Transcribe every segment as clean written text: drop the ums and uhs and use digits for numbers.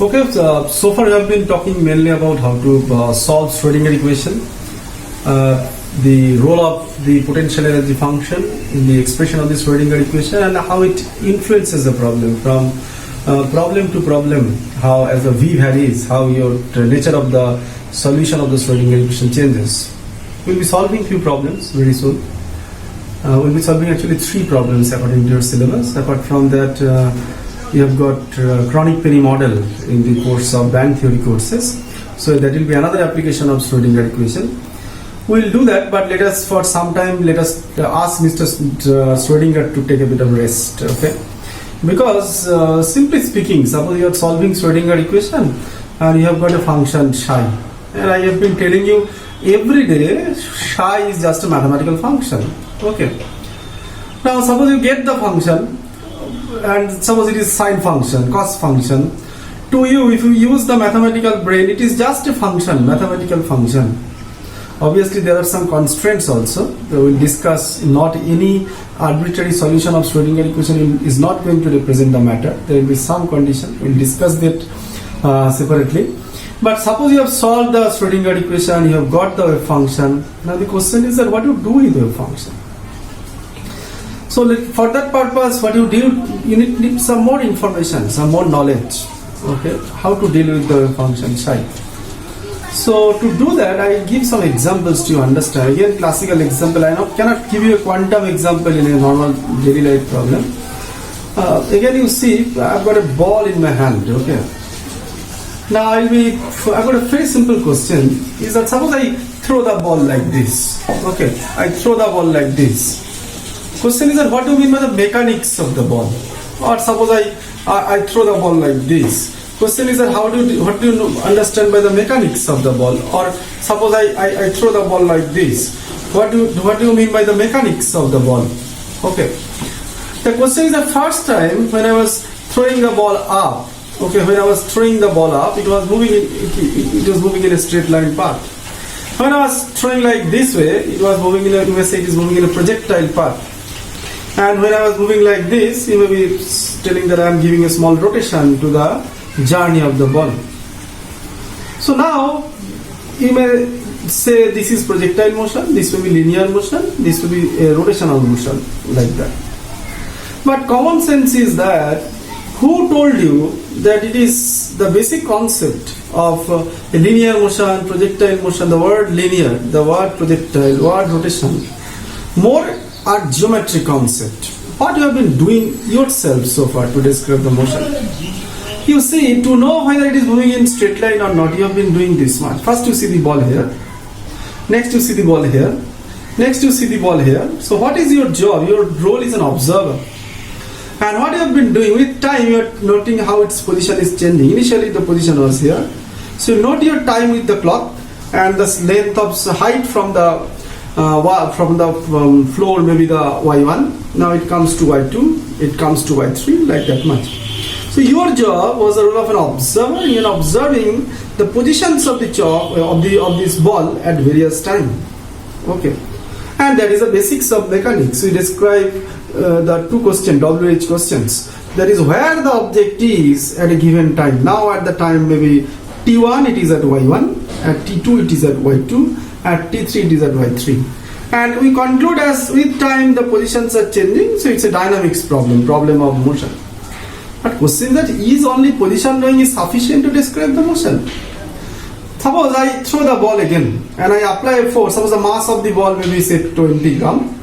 Okay, so far we have been talking mainly about how to solve Schrodinger equation, the role of the potential energy function in the expression of the Schrodinger equation, and how it influences the problem from problem to problem, how as the V varies, how the nature of the solution of the Schrodinger equation changes. We'll be solving few problems very soon. We'll be solving actually 3 problems according to your syllabus. Apart from that, you have got chronic penny model in the course of band theory courses. So that will be another application of Schrodinger equation. We'll do that, but let us for some time ask Mr. Schrodinger to take a bit of rest. Okay, because simply speaking, suppose you are solving Schrodinger equation and you have got a function psi, and I have been telling you every day psi is just a mathematical function. Okay, now suppose you get the function and suppose it is sine function, cos function. To you, if you use the mathematical brain, it is just a function, mathematical function. Obviously there are some constraints also. We will discuss. Not any arbitrary solution of Schrodinger equation is not going to represent the matter. There will be some condition. We will discuss that separately. But suppose you have solved the Schrodinger equation, you have got the wave function. Now the question is that what you do with the wave function? So for that purpose, what you do, you need some more information, some more knowledge. Okay, how to deal with the wave function psi. So to do that, I give some examples to you understand. Again, classical example. I cannot give you a quantum example in a normal daily life problem. Again, you see, I've got a ball in my hand. Okay. Now I've got a very simple question. Is that suppose I throw the ball like this? Okay, I throw the ball like this. Question is that what do you mean by the mechanics of the ball? Or suppose I throw the ball like this. Question is that what do you understand by the mechanics of the ball? Or suppose I throw the ball like this. What do you mean by the mechanics of the ball? Okay. The question is the first time when I was throwing the ball up. Okay, when I was throwing the ball up, it was moving. It was moving in a straight line path. When I was throwing like this way, it was moving in a. You may say it is moving in a projectile path. And when I was moving like this, you may be telling that I am giving a small rotation to the journey of the ball. So now you may say this is projectile motion, this will be linear motion, this will be a rotational motion, like that. But common sense is that who told you that it is the basic concept of a linear motion, projectile motion, the word linear, the word projectile, word rotation, more are geometric concept. What you have been doing yourself so far to describe the motion? You see, to know whether it is moving in straight line or not, you have been doing this much. First you see the ball here, next you see the ball here, next you see the ball here. So what is your job? Your role is an observer. And what you have been doing with time, you are noting how its position is changing. Initially the position was here. So you note your time with the clock and the length of height from the floor, maybe the y1. Now it comes to y2, it comes to y3, like that much. So your job was the role of an observer in observing the positions of the chalk of this ball at various time. Okay, and that is the basics of mechanics. We describe the 2 questions, WH questions. That is where the object is at a given time. Now at the time maybe t1 it is at y1, at t2 it is at y2, at t3 it is at y3. And we conclude as with time the positions are changing, so it's a dynamics problem of motion. But question that is only position knowing is sufficient to describe the motion. Suppose I throw the ball again and I apply a force. Suppose the mass of the ball may be say 20 gram.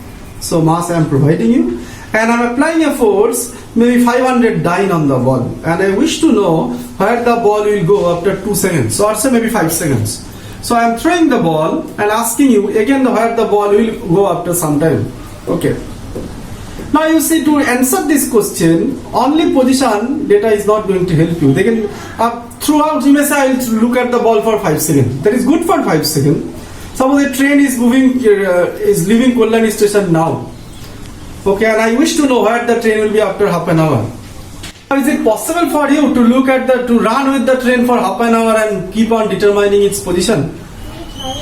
So mass I am providing you, and I am applying a force maybe 500 dyne on the ball, and I wish to know where the ball will go after 2 seconds, or say maybe 5 seconds. So I am throwing the ball and asking you again where the ball will go after some time. Okay. Now you see, to answer this question, only position data is not going to help you. They can throughout you may say I will look at the ball for 5 seconds. That is good for 5 seconds. Suppose a train is moving, is leaving Kolani station now. Okay, and I wish to know where the train will be after half an hour. Is it possible for you to run with the train for half an hour and keep on determining its position?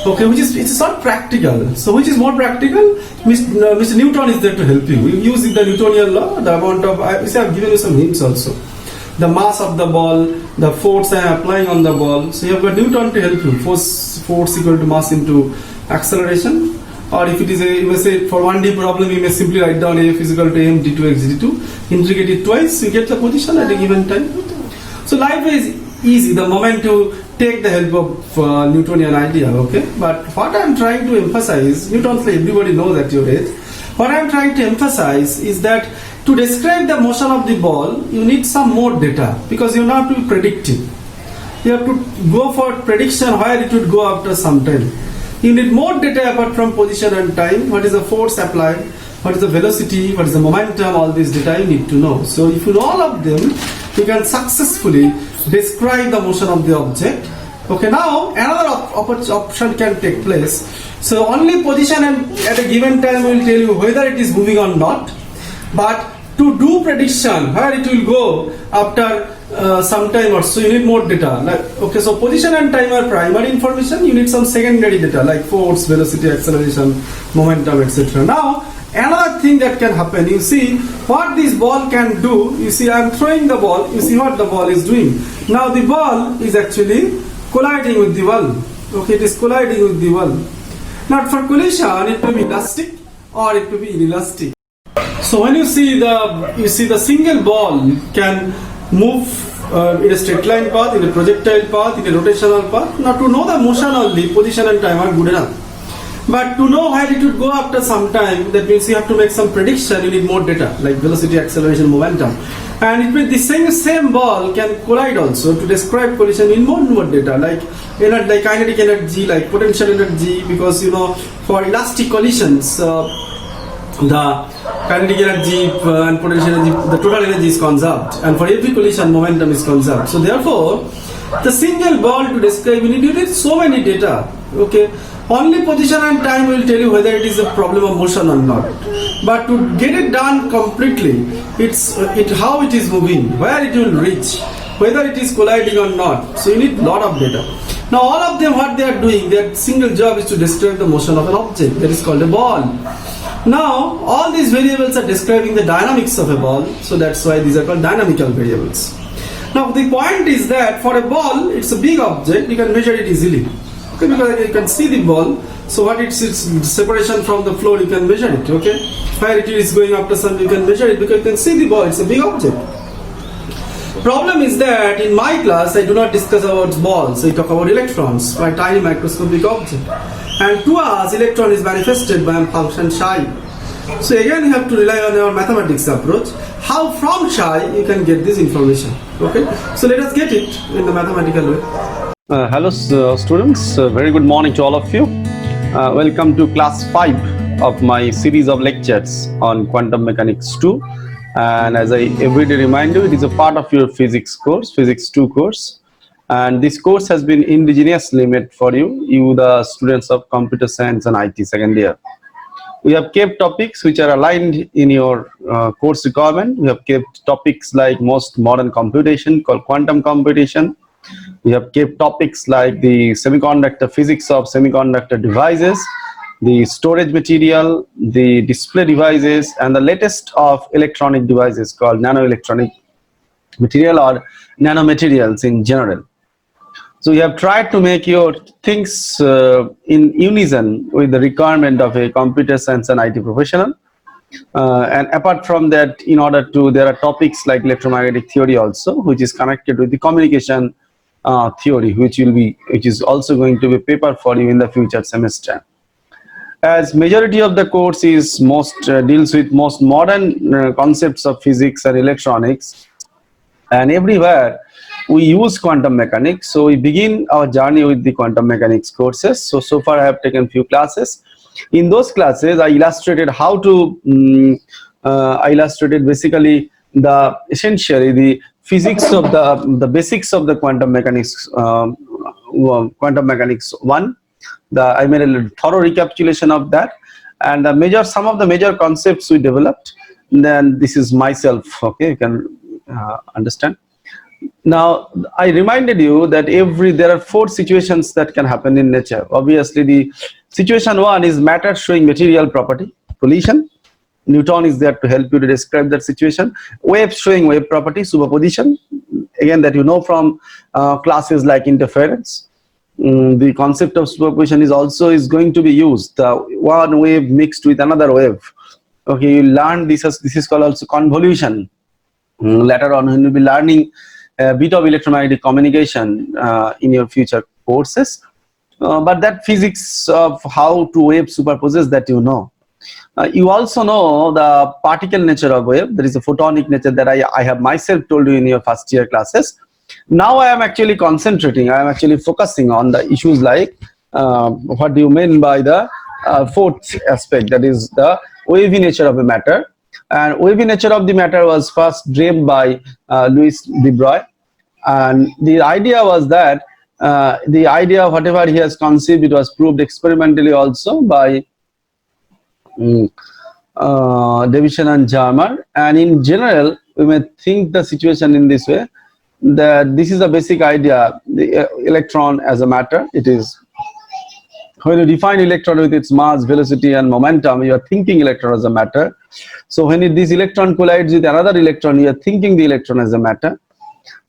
Okay, it's not practical. So which is more practical? Mr. Newton is there to help you. You use the Newtonian law, the amount of, I have given you some hints also. the mass of the ball, the force I am applying on the ball. So you have got Newton to help you. Force equal to mass into acceleration. Or if it is a, you may say for 1D problem, you may simply write down F is equal to m d2 x dt2, integrate it twice, you get the position at a given time. So life is easy the moment you take the help of Newtonian idea, okay? But what I am trying to emphasize, Newton's law everybody knows at your age. What I am trying to emphasize is that to describe the motion of the ball, you need some more data because you have to be predictive. You have to go for prediction where it would go after some time. You need more data apart from position and time. What is the force applied? What is the velocity? What is the momentum? All these data you need to know. So if you know all of them, you can successfully describe the motion of the object. Okay, now another option can take place. So only position and at a given time will tell you whether it is moving or not. But to do prediction where it will go after some time or so, you need more data. Like, okay, so position and time are primary information. You need some secondary data like force, velocity, acceleration, momentum, etc. Now another thing that can happen, you see what this ball can do. You see I am throwing the ball, you see what the ball is doing. Now the ball is actually colliding with the wall. Okay, it is colliding with the wall. Now for collision it may be elastic or it may be inelastic. So when you see the single ball can move in a straight line path, in a projectile path, in a rotational path. Now to know the motion only, position and time are good enough. But to know where it would go after some time, that means you have to make some prediction, you need more data, like velocity, acceleration, momentum. And it means the same ball can collide also. To describe collision in more data, like kinetic energy, like potential energy, because for elastic collisions, the kinetic energy and potential energy, the total energy is conserved, and for every collision momentum is conserved. So therefore the single ball to describe, you need so many data. Okay, only position and time will tell you whether it is a problem of motion or not. But to get it done completely, it's how it is moving, where it will reach, whether it is colliding or not. So you need lot of data. Now all of them, what they are doing, their single job is to describe the motion of an object that is called a ball. Now all these variables are describing the dynamics of a ball, so that's why these are called dynamical variables. Now the point is that for a ball, it's a big object, you can measure it easily. Okay, because you can see the ball, so what its separation from the floor, you can measure it. Okay, where it is going after some, you can measure it because you can see the ball, it's a big object. Problem is that in my class I do not discuss about balls, I talk about electrons, a tiny microscopic object. And to us, electron is manifested by a function psi. So again you have to rely on our mathematics approach. How from psi you can get this information. Okay, so let us get it in the mathematical way. Hello students, very good morning to all of you. Welcome to class 5 of my series of lectures on quantum mechanics 2. And as I every day remind you, it is a part of your physics course, physics 2 course. And this course has been indigenously made for you the students of computer science and IT second year. We have kept topics which are aligned in your course requirement. We have kept topics like most modern computation called quantum computation. We have kept topics like the semiconductor physics of semiconductor devices, the storage material, the display devices, and the latest of electronic devices called nanoelectronic material or nanomaterials in general. So we have tried to make your things in unison with the requirement of a computer science and IT professional. And apart from that, there are topics like electromagnetic theory also, which is connected with the communication theory, which is also going to be a paper for you in the future semester. As majority of the course is deals with most modern concepts of physics and electronics, and everywhere we use quantum mechanics, so we begin our journey with the quantum mechanics courses. So far I have taken few classes. In those classes I illustrated how to I illustrated basically the essentially the physics of the basics of the quantum mechanics quantum mechanics 1. I made a thorough recapitulation of that, and some of the major concepts we developed. Then this is myself, okay, you can understand. Now I reminded you that there are 4 situations that can happen in nature. Obviously the situation 1 is matter showing material property, collision. Newton is there to help you to describe that situation. Wave showing wave property, superposition, again that you know from classes like interference. The concept of superposition is going to be used. One wave mixed with another wave. Okay, you learn this is called also convolution. Later on, when you'll be learning a bit of electromagnetic communication in your future courses. But that physics of how to wave superposes, that you know. You also know the particle nature of wave. There is a photonic nature that I have myself told you in your first year classes. Now I am actually concentrating, I am actually focusing on the issues like what do you mean by the fourth aspect, that is the wavy nature of a matter. And wavy nature of the matter was first dreamed by Louis de Broglie, and the idea was that the idea whatever he has conceived, it was proved experimentally also by Davison and Jarmer. And in general, we may think the situation in this way, that this is the basic idea, the electron as a matter. It is when you define electron with its mass, velocity and momentum, you are thinking electron as a matter. So when this electron collides with another electron, you are thinking the electron as a matter.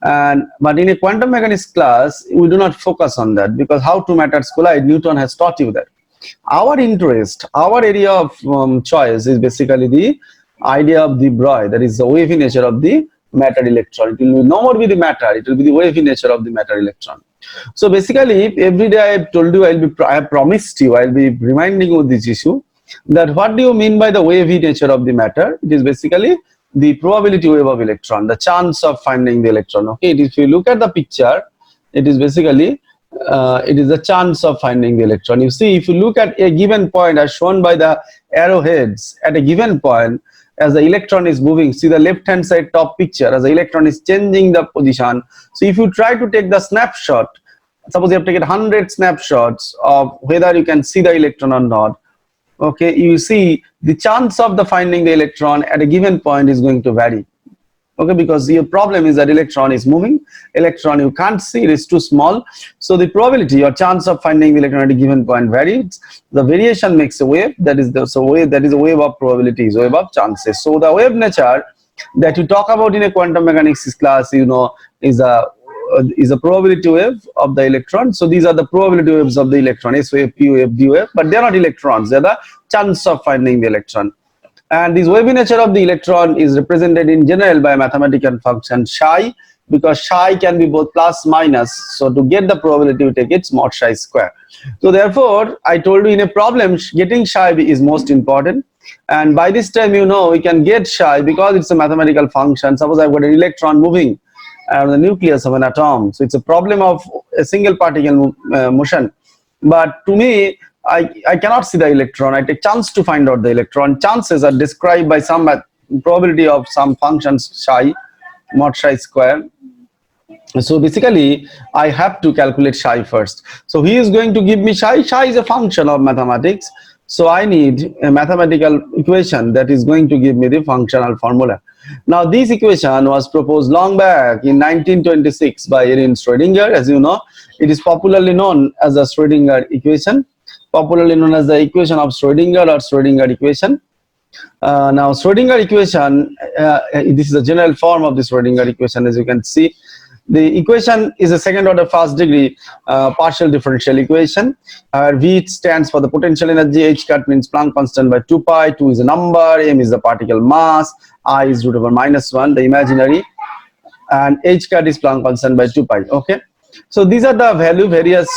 But in a quantum mechanics class, we do not focus on that, because how two matters collide, Newton has taught you that. Our interest, our area of choice is basically the idea of de Broglie, that is the wavy nature of the matter electron. It will no more be the matter, it will be the wavy nature of the matter electron. So basically, every day I have told you, I have promised you, I'll be reminding you this issue, that what do you mean by the wavy nature of the matter? It is basically the probability wave of electron, the chance of finding the electron. Okay, if you look at the picture, it is basically it is the chance of finding the electron. You see, if you look at a given point as shown by the arrowheads, at a given point, as the electron is moving, see the left hand side top picture, as the electron is changing the position. So if you try to take the snapshot, suppose you have taken 100 snapshots of whether you can see the electron or not, okay, you see the chance of the finding the electron at a given point is going to vary. Okay, because your problem is that electron is moving, electron you can't see, it is too small. So the probability or chance of finding the electron at a given point varies. The variation makes a wave, that is a wave of probabilities, wave of chances. So the wave nature that you talk about in a quantum mechanics class, you know, is a probability wave of the electron. So these are the probability waves of the electron, S wave, P wave, D wave, but they are not electrons, they are the chance of finding the electron. And this wavy nature of the electron is represented in general by a mathematical function psi, because psi can be both plus minus. So to get the probability, you take its mod psi square. So therefore, I told you in a problem, getting psi is most important. And by this time, you know, we can get psi because it's a mathematical function. Suppose I've got an electron moving around the nucleus of an atom. So it's a problem of a single particle motion. But to me, I cannot see the electron. I take chance to find out the electron. Chances are described by some probability of some functions psi, mod psi square. So basically, I have to calculate psi first. So he is going to give me psi. Psi is a function of mathematics. So I need a mathematical equation that is going to give me the functional formula. Now this equation was proposed long back in 1926 by Erwin Schrödinger. As you know, it is popularly known as the Schrödinger equation, popularly known as the equation of Schrödinger or Schrödinger equation. Now Schrödinger equation, this is a general form of the Schrödinger equation. As you can see, the equation is a second order first degree partial differential equation. V stands for the potential energy, h cut means Planck constant by 2 pi, 2 is a number, m is the particle mass, I is root over -1, the imaginary, and h cut is Planck constant by 2 pi. Okay, so these are the various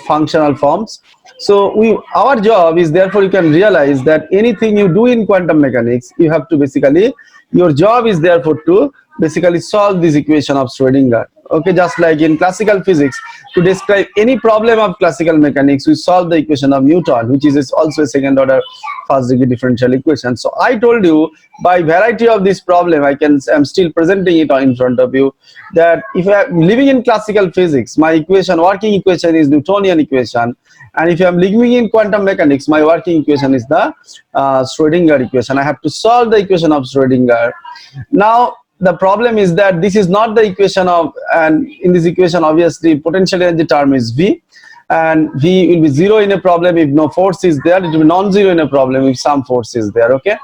functional forms. So our job is, therefore you can realize that anything you do in quantum mechanics, you have to basically, your job is therefore to basically solve this equation of Schrödinger. Okay, just like in classical physics, to describe any problem of classical mechanics, we solve the equation of Newton, which is also a second order first degree differential equation. So I told you, by variety of this problem, I'm still presenting it in front of you, that if I'm living in classical physics, my equation, working equation is Newtonian equation, and if I'm living in quantum mechanics, my working equation is the Schrödinger equation. I have to solve the equation of Schrödinger. Now the problem is that this is not the equation of, and in this equation obviously potential energy term is V, and V will be 0 in a problem if no force is there, it will be non-zero in a problem if some force is there. Okay,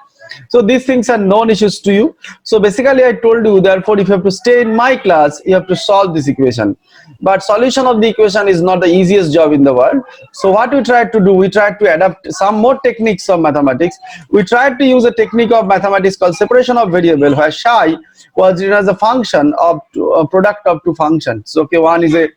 So these things are known issues to you. So basically I told you, therefore if you have to stay in my class, you have to solve this equation. But solution of the equation is not the easiest job in the world. So what we tried to do, we tried to adapt some more techniques of mathematics. We tried to use a technique of mathematics called separation of variable, where psi was written as a function of a product of two functions. Okay, one is a,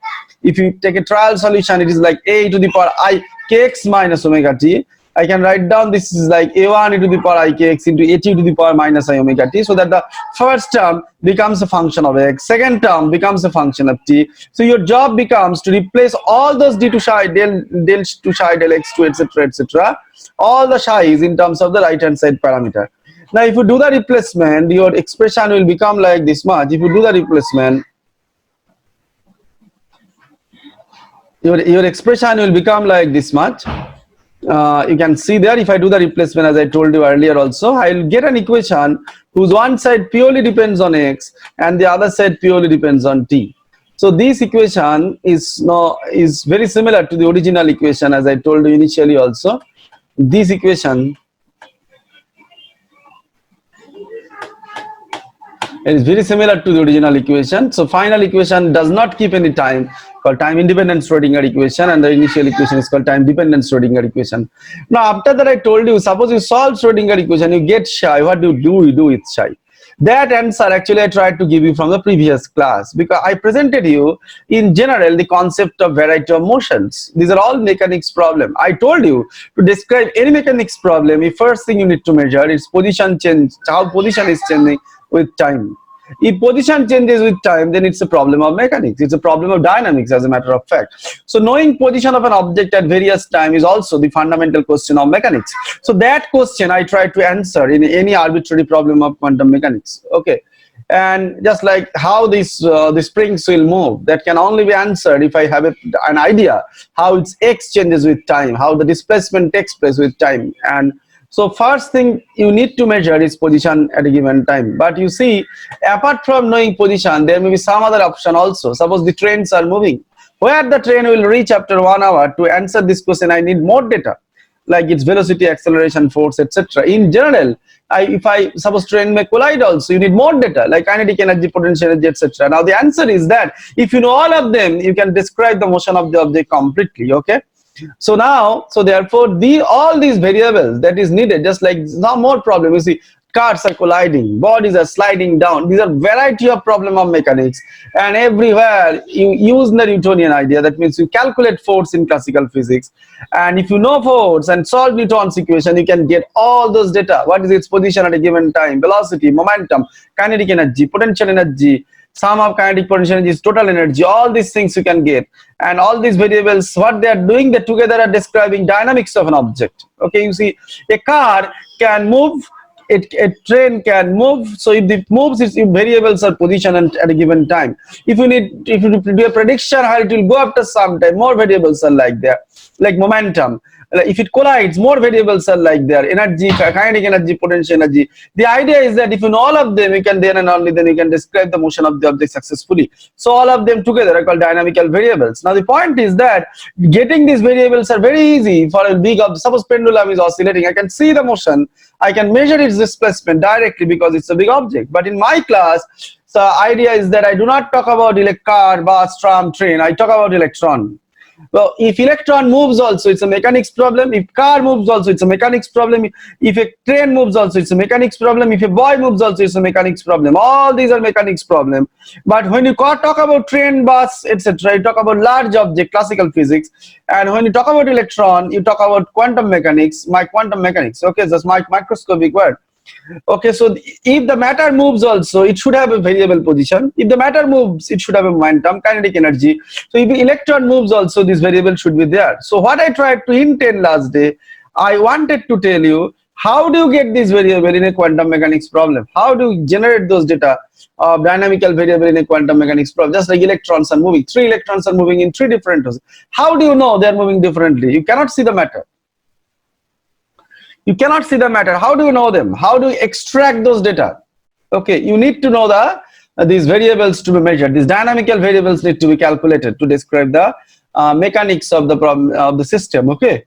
if you take a trial solution, it is like a to the power I kx minus omega t. I can write down this is like a1 e to the power I kx into at to the power minus I omega t, so that the first term becomes a function of x, second term becomes a function of t. So your job becomes to replace all those d to psi, del to psi, del x2, etc., all the psi's in terms of the right hand side parameter. Now if you do the replacement, your expression will become like this much. If you do the replacement, your expression will become like this much. You can see there, if I do the replacement as I told you earlier also, I will get an equation whose one side purely depends on x and the other side purely depends on t. So this equation is very similar to the original equation as I told you initially also. This equation is very similar to the original equation. So final equation does not keep any time, called time independent Schrodinger equation, and the initial equation is called time dependent Schrodinger equation. Now after that I told you, suppose you solve Schrodinger equation, you get psi, what do? You do with psi. That answer actually I tried to give you from the previous class, because I presented you in general the concept of variety of motions. These are all mechanics problem. I told you to describe any mechanics problem, the first thing you need to measure is position change, how position is changing with time. If position changes with time, then it's a problem of mechanics. It's a problem of dynamics, as a matter of fact. So knowing position of an object at various time is also the fundamental question of mechanics. So that question I try to answer in any arbitrary problem of quantum mechanics. Okay, and just like how the springs will move, that can only be answered if I have an idea how its x changes with time, how the displacement takes place with time. And so first thing you need to measure is position at a given time. But you see, apart from knowing position, there may be some other option also. Suppose the trains are moving. Where the train will reach after 1 hour, to answer this question I need more data, like its velocity, acceleration, force, etc. In general, if I suppose train may collide also, you need more data like kinetic energy, potential energy, etc. Now the answer is that if you know all of them, you can describe the motion of the object completely. Okay. So now, so therefore all these variables that is needed, just like now more problem, you see cars are colliding, bodies are sliding down. These are variety of problem of mechanics, and everywhere you use the Newtonian idea. That means you calculate force in classical physics, and if you know force and solve Newton's equation, you can get all those data. What is its position at a given time, velocity, momentum, kinetic energy, potential energy, sum of kinetic potential energy is total energy. All these things you can get, and all these variables, what they are doing, they together are describing dynamics of an object. Okay, you see, a car can move, a train can move. So if it moves, its variables are position and at a given time. If you do a prediction how it will go after some time, more variables are like there, like momentum. If it collides, more variables are like there, energy, kinetic energy, potential energy. The idea is that if you know all of them, you can then and only then you can describe the motion of the object successfully. So all of them together are called dynamical variables. Now the point is that getting these variables are very easy for a big object. Suppose pendulum is oscillating, I can see the motion, I can measure its displacement directly because it's a big object. But in my class, the idea is that I do not talk about car, bus, tram, train, I talk about electron. Well, if electron moves also, it's a mechanics problem. If car moves also, it's a mechanics problem. If a train moves also, it's a mechanics problem. If a boy moves also, it's a mechanics problem. All these are mechanics problem. But when you talk about train, bus, etc., you talk about large object, classical physics. And when you talk about electron, you talk about quantum mechanics, quantum mechanics. Okay, that's my microscopic word. Okay, so if the matter moves also, it should have a variable position. If the matter moves, it should have a momentum, kinetic energy. So if the electron moves also, this variable should be there. So what I tried to intend last day, I wanted to tell you, how do you get this variable in a quantum mechanics problem? How do you generate those data of dynamical variable in a quantum mechanics problem? Just like electrons are moving, 3 electrons are moving in 3 different ways. How do you know they are moving differently? You cannot see the matter. You cannot see the matter. How do you know them? How do you extract those data? Okay, you need to know these variables to be measured. These dynamical variables need to be calculated to describe the mechanics of the problem of the system. Okay,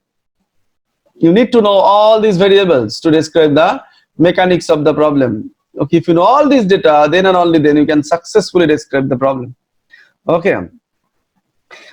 you need to know all these variables to describe the mechanics of the problem. Okay, if you know all this data, then and only then you can successfully describe the problem. Okay.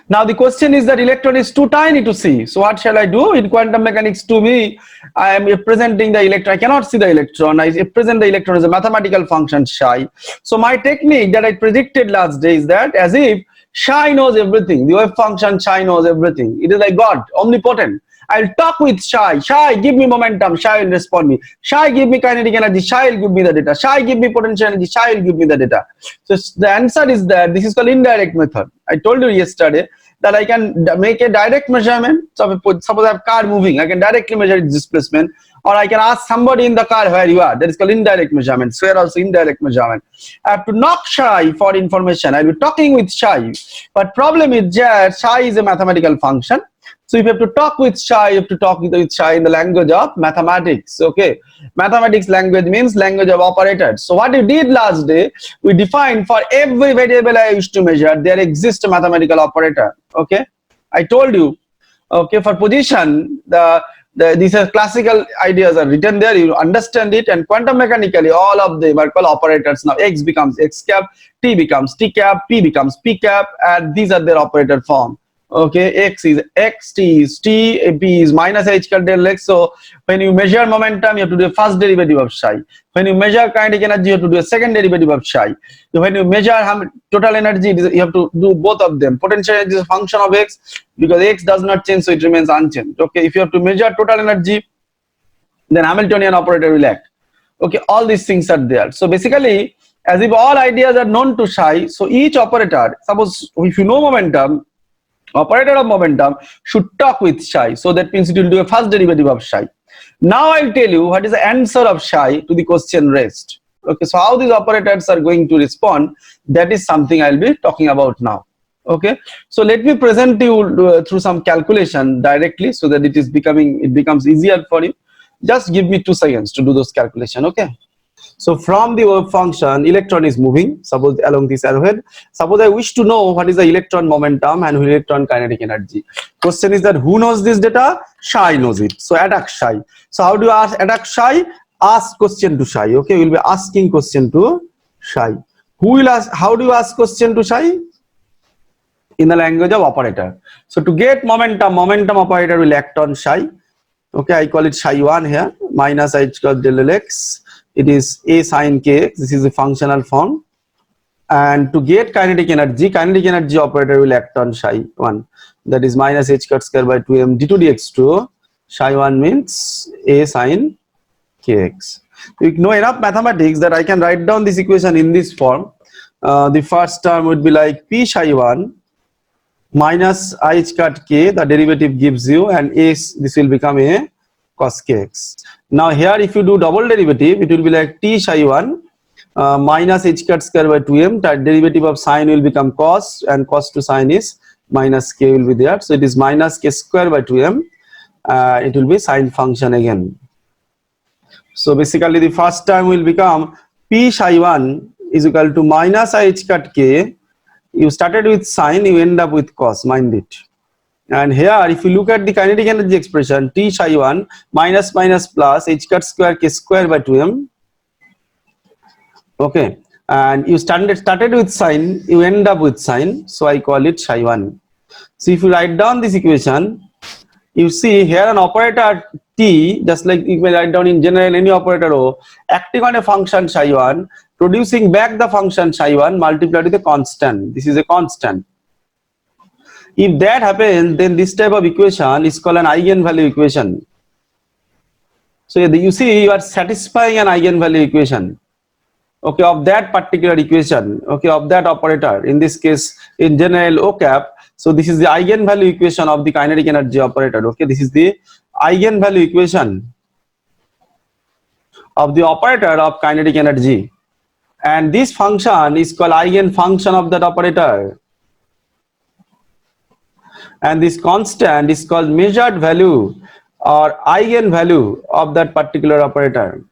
Now the question is that electron is too tiny to see. So what shall I do? In quantum mechanics, to me, I am representing the electron. I cannot see the electron. I represent the electron as a mathematical function psi. So my technique that I predicted last day is that as if psi knows everything. The wave function psi knows everything. It is like God, omnipotent. I'll talk with psi. Psi, give me momentum. Psi will respond me. Psi, give me kinetic energy. Psi will give me the data. Psi, give me potential energy. Psi will give me the data. So the answer is that this is called indirect method. I told you yesterday that I can make a direct measurement. So suppose I have car moving, I can directly measure its displacement, or I can ask somebody in the car where you are. That is called indirect measurement. So here also indirect measurement. I have to knock psi for information. I'll be talking with psi, but problem is that psi is a mathematical function. So if you have to talk with psi, you have to talk with psi in the language of mathematics. Okay, mathematics language means language of operators. So what we did last day, we defined for every variable I used to measure, there exists a mathematical operator. Okay, I told you. Okay, for position, these are classical ideas are written there. You understand it, and quantum mechanically, all of them are called operators. Now x becomes x cap, t becomes t cap, p becomes p cap, and these are their operator form. Okay, x is x, t is t, p is minus h cut del x. So when you measure momentum, you have to do a first derivative of psi. When you measure kinetic energy, you have to do a second derivative of psi. When you measure total energy, you have to do both of them. Potential energy is a function of x because x does not change, so it remains unchanged. Okay, if you have to measure total energy, then Hamiltonian operator will act. Okay, all these things are there. So basically, as if all ideas are known to psi, so each operator, suppose if you know momentum, operator of momentum should talk with psi. So that means it will do a first derivative of psi. Now I'll tell you what is the answer of psi to the question raised. Okay, so how these operators are going to respond, that is something I'll be talking about now. Okay, so let me present you through some calculation directly so that it becomes easier for you. Just give me 2 seconds to do those calculation. Okay. So from the wave function, electron is moving, suppose along this arrowhead. Suppose I wish to know what is the electron momentum and electron kinetic energy. Question is that who knows this data? Psi knows it. So attack psi. So how do you attack psi? Ask question to psi. Okay, we'll be asking question to psi. Who will ask? How do you ask question to psi? In the language of operator. So to get momentum operator will act on psi. Okay, I call it psi1 here, minus h cross del x. It is a sine kx. This is the functional form. And to get kinetic energy operator will act on psi1. That is minus h cut square by 2m d2 dx2. Psi1 means a sine kx. You know enough mathematics that I can write down this equation in this form. The first term would be like p psi1 minus h cut k. The derivative gives you, and this will become a cos kx. Now here if you do double derivative, it will be like t psi1 minus h cut square by 2m. That derivative of sine will become cos, and cos to sine is minus k will be there. So it is minus k square by 2m. It will be sine function again. So basically the first term will become p psi1 is equal to minus h cut k. You started with sine, you end up with cos, mind it. And here if you look at the kinetic energy expression, t psi1 minus plus h cut square k square by 2m. Okay, and you started with sine, you end up with sine, so I call it psi1. So if you write down this equation, you see here an operator t, just like you may write down in general any operator O, acting on a function psi1, producing back the function psi1 multiplied with a constant. This is a constant. If that happens, then this type of equation is called an eigenvalue equation. So you see you are satisfying an eigenvalue equation, okay, of that particular equation, okay, of that operator, in this case in general O cap. So this is the eigenvalue equation of the kinetic energy operator. Okay, this is the eigenvalue equation of the operator of kinetic energy, and this function is called eigenfunction of that operator, and this constant is called measured value or eigenvalue of that particular operator.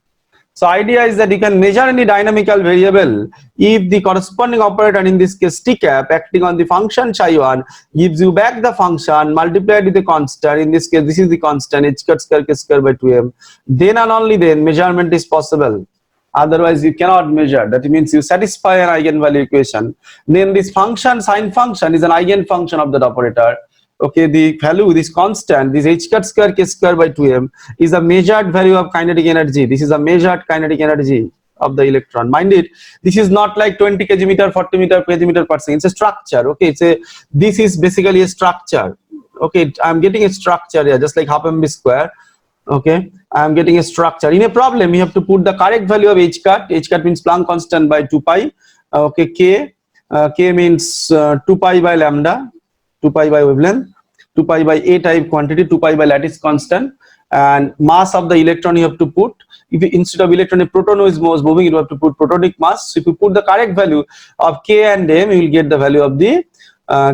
So idea is that you can measure any dynamical variable if the corresponding operator, in this case t cap, acting on the function psi1 gives you back the function multiplied with the constant. In this case, this is the constant h cut square k square by 2m. Then and only then measurement is possible. Otherwise, you cannot measure. That means you satisfy an eigenvalue equation. Then this function, sine function, is an eigenfunction of that operator. Okay, the value, this constant, this h cut square k square by 2m is a measured value of kinetic energy. This is a measured kinetic energy of the electron. Mind it, this is not like 20 kg meter, 40 meter per meter per second. It's a structure. Okay, this is basically a structure. Okay, I'm getting a structure here, just like half mv square. Okay, I'm getting a structure. In a problem, you have to put the correct value of h cut. H cut means Planck constant by 2 pi. Okay, k means 2 pi by lambda, 2 pi by wavelength, 2 pi by a type quantity, 2 pi by lattice constant, and mass of the electron you have to put. If you, instead of electron, a proton is moving, you have to put protonic mass. So if you put the correct value of k and m, you will get the value of the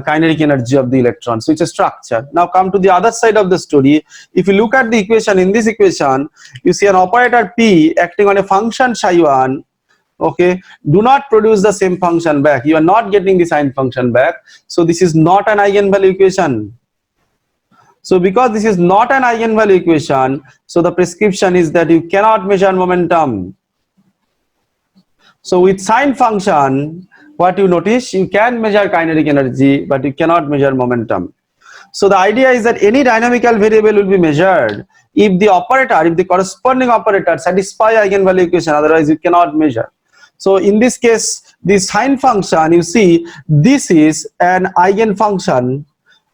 kinetic energy of the electron. So it's a structure. Now come to the other side of the story. If you look at the equation, in this equation, you see an operator p acting on a function psi1. Okay, do not produce the same function back. You are not getting the sine function back. So this is not an eigenvalue equation. So because this is not an eigenvalue equation, so the prescription is that you cannot measure momentum. So with sine function, what you notice, you can measure kinetic energy, but you cannot measure momentum. So the idea is that any dynamical variable will be measured if the operator, if the corresponding operator satisfy eigenvalue equation, otherwise you cannot measure. So in this case, this sine function, you see, this is an eigenfunction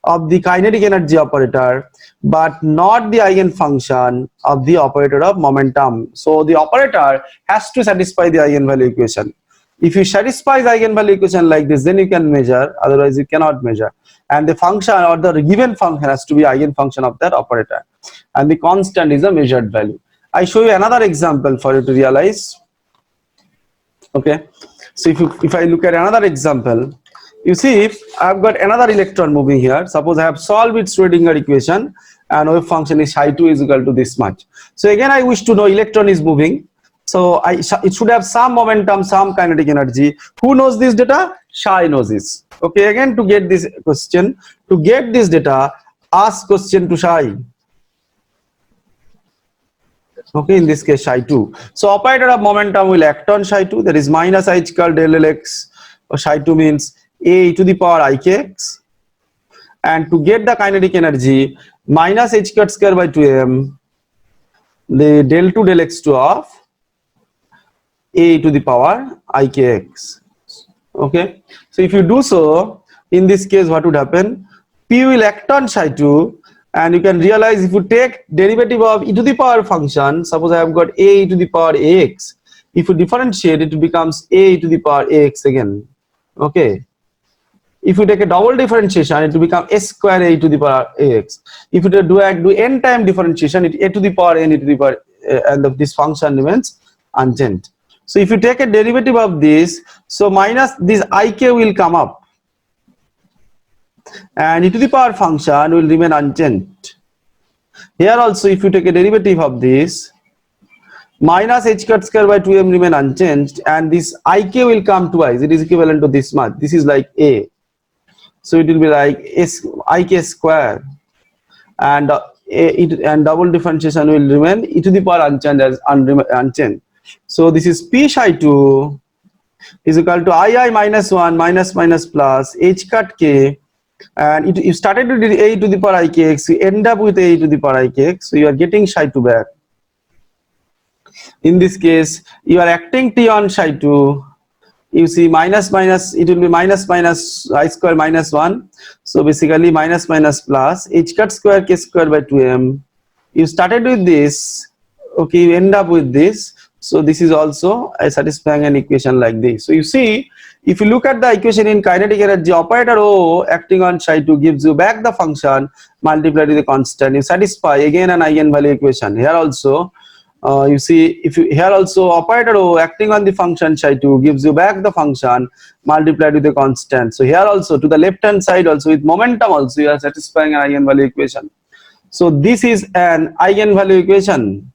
of the kinetic energy operator, but not the eigenfunction of the operator of momentum. So the operator has to satisfy the eigenvalue equation. If you satisfy the eigenvalue equation like this, then you can measure, otherwise you cannot measure. And the function or the given function has to be eigenfunction of that operator. And the constant is a measured value. I show you another example for you to realize. Okay, so if I look at another example, you see, if I've got another electron moving here, suppose I have solved its Schrodinger equation and wave function is psi2 is equal to this much. So again, I wish to know electron is moving. So it should have some momentum, some kinetic energy. Who knows this data? Psi knows this. Okay, again, to get this question, to get this data, ask question to Psi. Okay, in this case psi2. So operator of momentum will act on psi2, that is minus h curl del Lx, or psi2 means a to the power ikx, and to get the kinetic energy, minus h cut square by 2m, the del 2 del x2 of a to the power ikx. Okay, so if you do so, in this case what would happen? P will act on psi2, and you can realize if you take derivative of e to the power function, suppose I have got a e to the power ax, if you differentiate, it becomes a to the power ax again. Okay, if you take a double differentiation, it will become s square a to the power ax. If you do n time differentiation, it a to the power n e to the power and this function remains unchanged. So if you take a derivative of this, so minus this ik will come up, and e to the power function will remain unchanged. Here also, if you take a derivative of this, minus h cut square by 2m remain unchanged, and this ik will come twice. It is equivalent to this much. This is like a, so it will be like s ik square, and and double differentiation will remain e to the power unchanged as unchanged. So this is p psi2 is equal to ii minus 1 minus minus plus h cut k, and you started with a to the power ikx, you end up with a to the power ikx, so you are getting psi2 back. In this case, you are acting t on psi2, you see minus minus, it will be minus minus I square minus 1, so basically minus minus plus h cut square k square by 2m. You started with this, okay, you end up with this, so this is also a satisfying an equation like this. So you see, if you look at the equation in kinetic energy, operator O acting on psi2 gives you back the function multiplied with the constant. You satisfy again an eigenvalue equation. Here also, you see, if you here also operator O acting on the function psi2 gives you back the function multiplied with the constant. So here also, to the left hand side also, with momentum also, you are satisfying an eigenvalue equation. So this is an eigenvalue equation.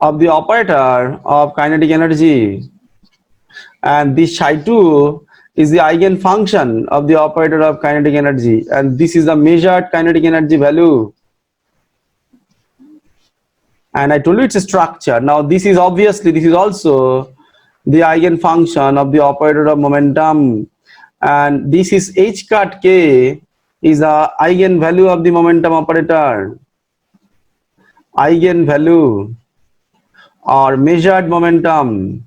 of the operator of kinetic energy, and this psi2 is the eigenfunction of the operator of kinetic energy, and this is the measured kinetic energy value. And I told you it's a structure. Now this is also the eigenfunction of the operator of momentum, and this is h cut k is the eigenvalue of the momentum operator, eigenvalue or measured momentum.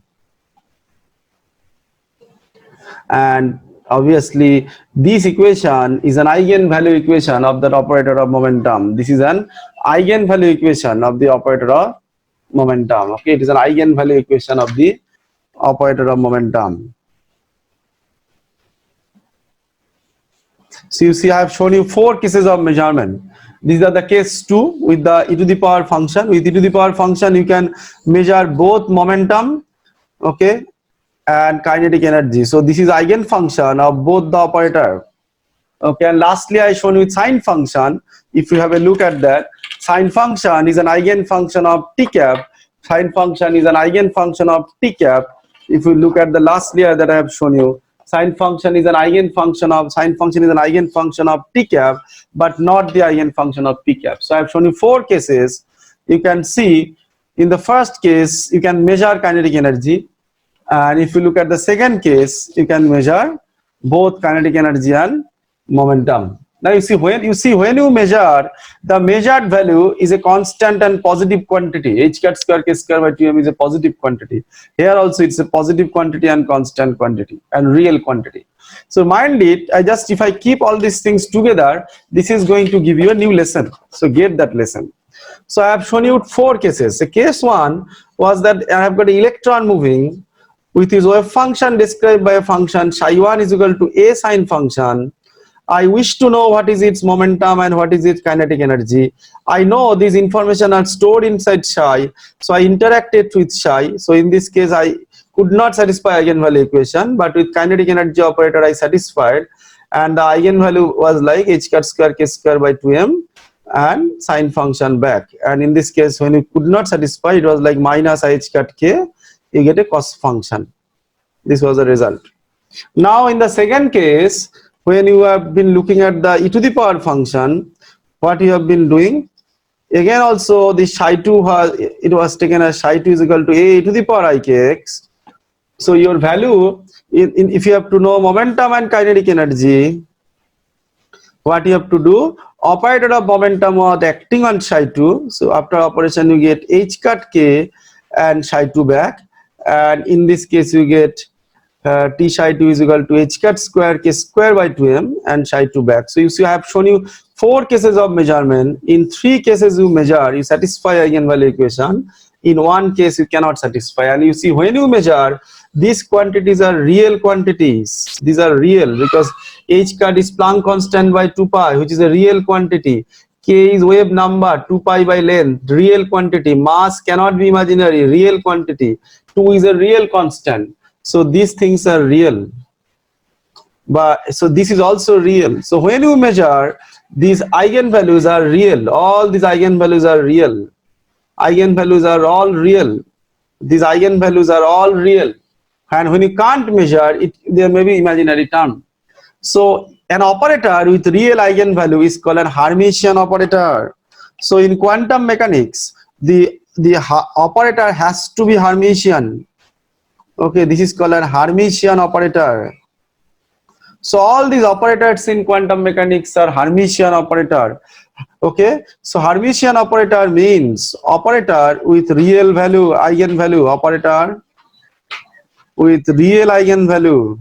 And obviously this equation is an eigenvalue equation of that operator of momentum. This is an eigenvalue equation of the operator of momentum. Okay, it is an eigenvalue equation of the operator of momentum. So you see, I have shown you 4 cases of measurement. These are the case 2 with the e to the power function. With e to the power function, you can measure both momentum, okay, and kinetic energy. So this is eigenfunction of both the operator. Okay, and lastly, I shown you with sine function. If you have a look at that, sine function is an eigenfunction of t cap. Sine function is an eigenfunction of t cap. If you look at the last layer that I have shown you, sine function is an eigenfunction of t cap, but not the eigenfunction of p cap. So I have shown you 4 cases. You can see in the first case you can measure kinetic energy, and if you look at the second case, you can measure both kinetic energy and momentum. Now you see when you measure, the measured value is a constant and positive quantity. H cat square k square by 2m is a positive quantity. Here also it's a positive quantity and constant quantity and real quantity. So mind it, if I keep all these things together, this is going to give you a new lesson. So get that lesson. So I have shown you 4 cases. The case 1 was that I have got an electron moving with its wave function described by a function psi1 is equal to a sine function. I wish to know what is its momentum and what is its kinetic energy. I know these information are stored inside psi, so I interacted with psi. So in this case, I could not satisfy eigenvalue equation, but with kinetic energy operator, I satisfied, and the eigenvalue was like h cat square k square by 2m and sine function back. And in this case, when you could not satisfy, it was like minus h cat k. You get a cos function. This was the result. Now in the second case, when you have been looking at the e to the power function, what you have been doing, again also the psi2 was taken as psi2 is equal to a to the power ikx. So your value, if you have to know momentum and kinetic energy, what you have to do, operator of momentum was acting on psi2. So after operation you get h cut k and psi2 back, and in this case you get t psi2 is equal to h cat square k square by 2m and psi2 back. So you see I have shown you 4 cases of measurement. In 3 cases you measure, you satisfy eigenvalue equation. In 1 case you cannot satisfy, and you see when you measure, these quantities are real quantities. These are real because h cat is Planck constant by 2 pi, which is a real quantity. K is wave number, 2 pi by length, real quantity. Mass cannot be imaginary, real quantity. 2 is a real constant. So these things are real. But so this is also real. So when you measure, these eigenvalues are real. All these eigenvalues are real. Eigenvalues are all real. These eigenvalues are all real. And when you can't measure it, there may be imaginary term. So an operator with real eigenvalue is called an Hermitian operator. So in quantum mechanics, the operator has to be Hermitian. Okay, this is called an Hermitian operator. So all these operators in quantum mechanics are Hermitian operator. Okay, so Hermitian operator means operator with real value, eigenvalue, operator with real eigenvalue.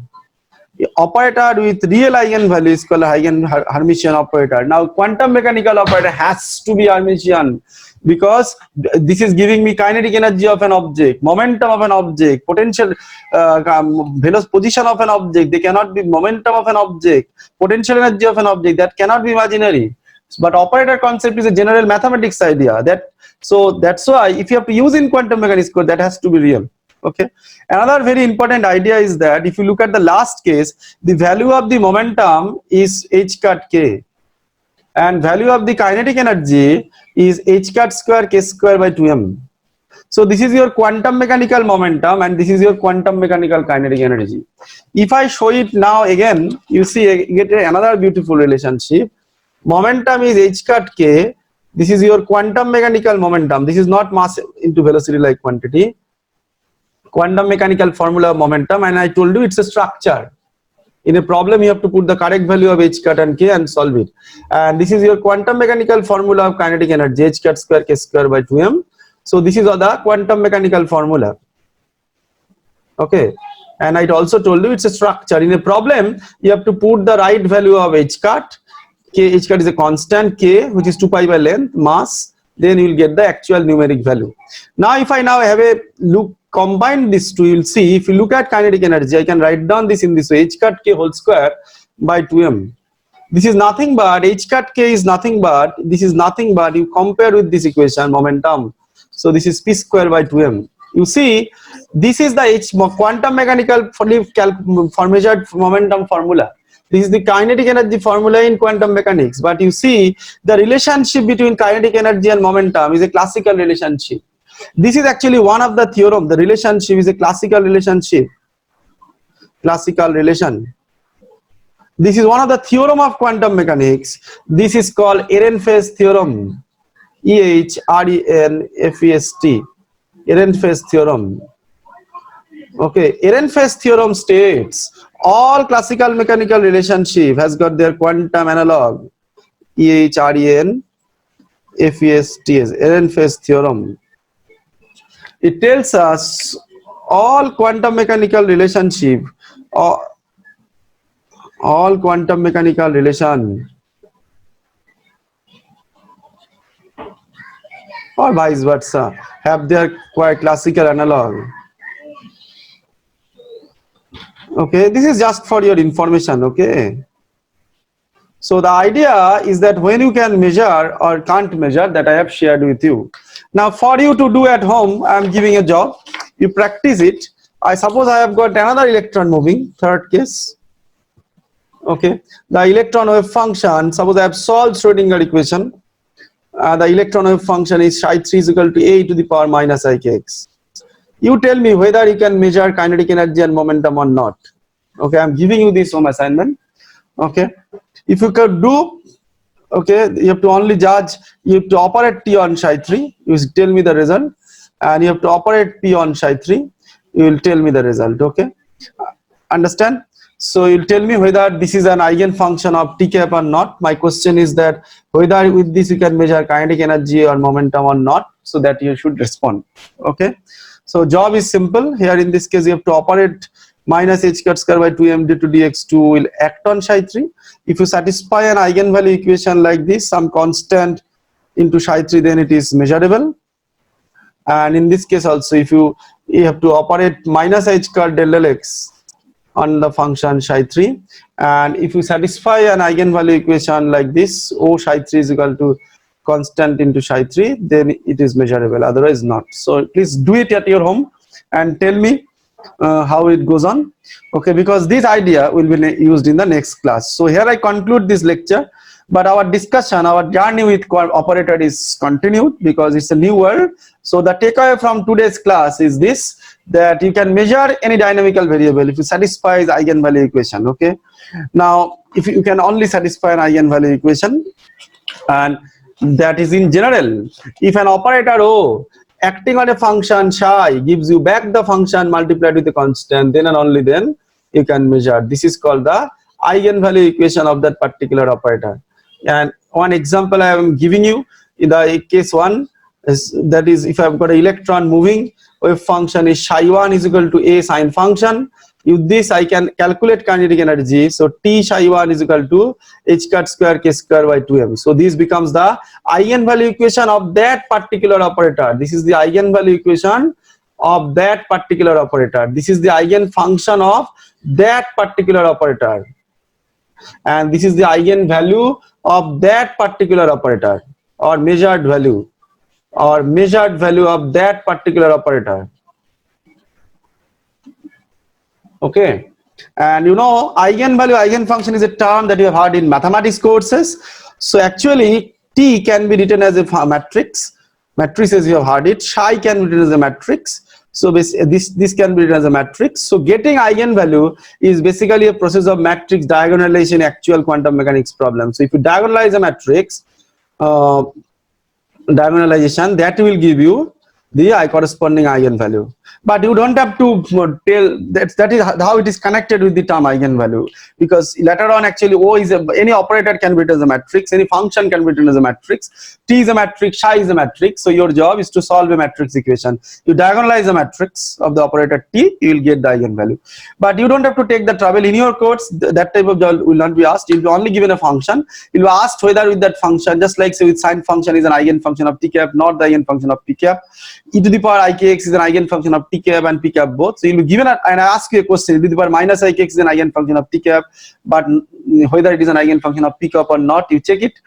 Operator with real eigenvalue is called Hermitian operator. Now quantum mechanical operator has to be Hermitian because this is giving me kinetic energy of an object, momentum of an object, potential velocity position of an object. They cannot be momentum of an object, potential energy of an object. That cannot be imaginary. But operator concept is a general mathematics idea. So that's why if you have to use in quantum mechanics code, that has to be real. Okay, another very important idea is that if you look at the last case, the value of the momentum is h cut k and value of the kinetic energy is h cut square k square by 2m. So this is your quantum mechanical momentum and this is your quantum mechanical kinetic energy. If I show it now again, you see you get another beautiful relationship. Momentum is h cut k. This is your quantum mechanical momentum. This is not mass into velocity like quantity. Quantum mechanical formula of momentum, and I told you it's a structure. In a problem, you have to put the correct value of h cut and k and solve it. And this is your quantum mechanical formula of kinetic energy, h cut square k square by 2m. So this is the quantum mechanical formula. Okay. And I also told you it's a structure. In a problem, you have to put the right value of h cut. H cut is a constant k, which is 2 pi by length, mass. Then you will get the actual numeric value. Now, if I now have a look, combine these two, you will see, if you look at kinetic energy, I can write down this in this way, h cut k whole square by 2m. This is nothing but, h cut k is nothing but, this is nothing but, you compare with this equation, momentum. So this is p square by 2m. You see, this is the quantum mechanical for measured momentum formula. This is the kinetic energy formula in quantum mechanics. But you see, the relationship between kinetic energy and momentum is a classical relationship. This is actually one of the theorem. The relationship is a classical relationship. Classical relation. This is one of the theorem of quantum mechanics. This is called Ehrenfest theorem. Ehrenfest. Ehrenfest theorem. Okay, Ehrenfest theorem states all classical mechanical relationship has got their quantum analog. Ehrenfest. Ehrenfest theorem. It tells us all quantum mechanical relationship, all quantum mechanical relation, or vice versa, have their quite classical analog. Okay, this is just for your information. Okay, so the idea is that when you can measure or can't measure, that I have shared with you. Now for you to do at home, I am giving a job, you practice it. I suppose I have got another electron moving, third case. Okay, the electron wave function, suppose I have solved Schrodinger equation. The electron wave function is psi3 is equal to a to the power minus ikx. You tell me whether you can measure kinetic energy and momentum or not. Okay, I am giving you this home assignment. Okay, if you could do, okay, you have to only judge, you have to operate t on psi3, you will tell me the result, and you have to operate p on psi3, you will tell me the result. Okay, understand? So you'll tell me whether this is an eigenfunction of t cap or not. My question is that whether with this you can measure kinetic energy or momentum or not, so that you should respond. Okay, so job is simple. Here in this case you have to operate minus h cut square by 2m d to dx2 will act on psi3. If you satisfy an eigenvalue equation like this, some constant into psi3, then it is measurable. And in this case also, if you have to operate minus h cut del x on the function psi3, and if you satisfy an eigenvalue equation like this, O psi3 is equal to constant into psi3, then it is measurable, otherwise not. So please do it at your home and tell me how it goes on. Okay, because this idea will be used in the next class. So here I conclude this lecture, but our discussion, our journey with operator is continued because it's a new world. So the takeaway from today's class is this, that you can measure any dynamical variable if you satisfy the eigenvalue equation. Okay, now if you can only satisfy an eigenvalue equation, and that is in general, if an operator O acting on a function psi gives you back the function multiplied with a constant, then and only then you can measure. This is called the eigenvalue equation of that particular operator. And one example I am giving you in the case 1 is, that is, if I have got an electron moving, wave function is psi1 is equal to a sine function. With this I can calculate kinetic energy. So t psi1 is equal to h cut square k square by 2m. So this becomes the eigenvalue equation of that particular operator. This is the eigenvalue equation of that particular operator. This is the eigenfunction of that particular operator. And this is the eigenvalue of that particular operator, or measured value of that particular operator. Okay, and you know, eigenvalue, eigenfunction is a term that you have heard in mathematics courses. So actually t can be written as a matrix Matrices, you have heard it. Psi can be written as a matrix. So this can be written as a matrix. So getting eigenvalue is basically a process of matrix diagonalization in actual quantum mechanics problem. So if you diagonalize a matrix, diagonalization, that will give you the corresponding eigenvalue. But you don't have to tell that is how it is connected with the term eigenvalue, because later on actually O is any operator can be written as a matrix, any function can be written as a matrix, T is a matrix, Psi is a matrix. So your job is to solve a matrix equation. You diagonalize a matrix of the operator T, you will get the eigenvalue. But you don't have to take the trouble in your course. That type of job will not be asked. You'll be only given a function. You'll be asked whether with that function, just like say with sine function is an eigenfunction of t cap, not the eigenfunction of p cap. E to the power ikx is an eigenfunction of t cap and p cap both. So you'll be given and I ask you a question, e to the power minus ikx is an eigenfunction of t cap, but whether it is an eigenfunction of p cap or not, you check it.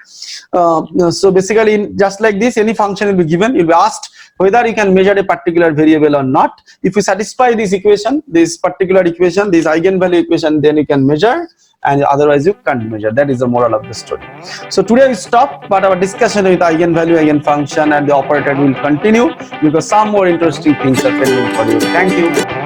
So basically, just like this, any function will be given. You'll be asked whether you can measure a particular variable or not. If you satisfy this equation, this particular equation, this eigenvalue equation, then you can measure, and otherwise you can't measure. That is the moral of the story. So today we stop, but our discussion with eigenvalue, eigenfunction and the operator will continue, because some more interesting things are pending for you. Thank you.